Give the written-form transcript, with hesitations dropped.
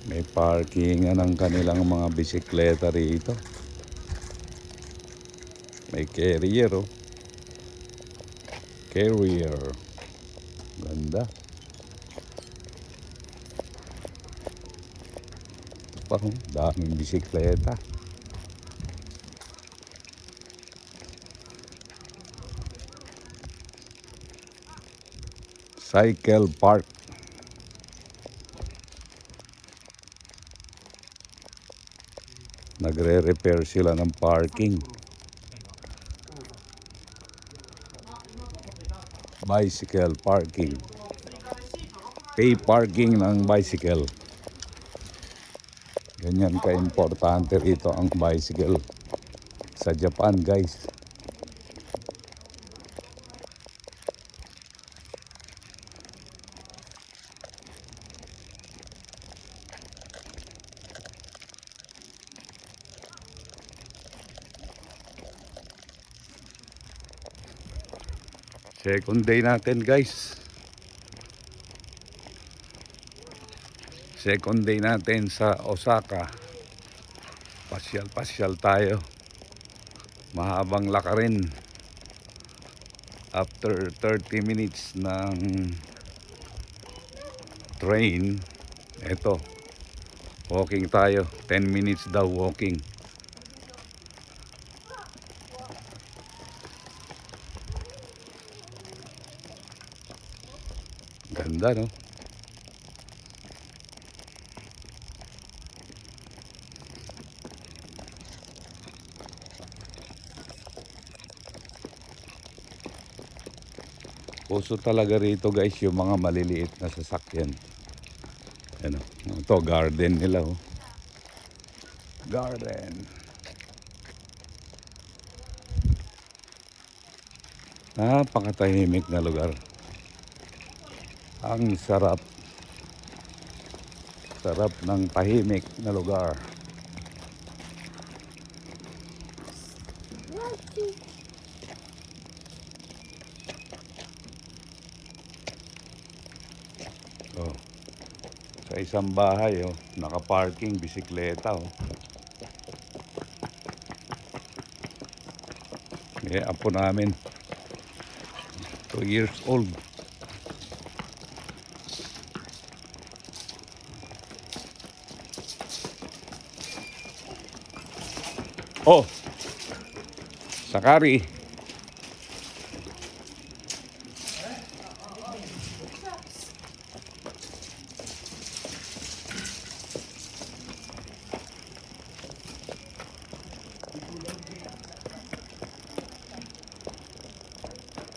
May parkingan ng kanilang mga bisikleta rito. May carrier, oh. Carrier. Ganda. Ito pa, oh. Daming bisikleta. Cycle park. Nagre-repair sila ng parking. Bicycle parking. Pay parking ng bicycle. Ganyan ka-importante rito ang bicycle sa Japan, guys. Second day natin, guys. Second day natin sa Osaka. Pasyal-pasyal tayo. Mahabang lakarin. After 30 minutes ng train, eto, walking tayo. 10 minutes daw walking. Ganda, no? Uso talaga rito, guys, yung mga maliliit na sasakyan. Ano, ito garden nila, oh. Garden. Napakatahimik na lugar. Ang sarap. Sarap ng tahimik na lugar. Oh. Sa isang bahay, oh, naka-parking bisikleta, oh. Eh, apo namin. 2 years old. Oh, sakari.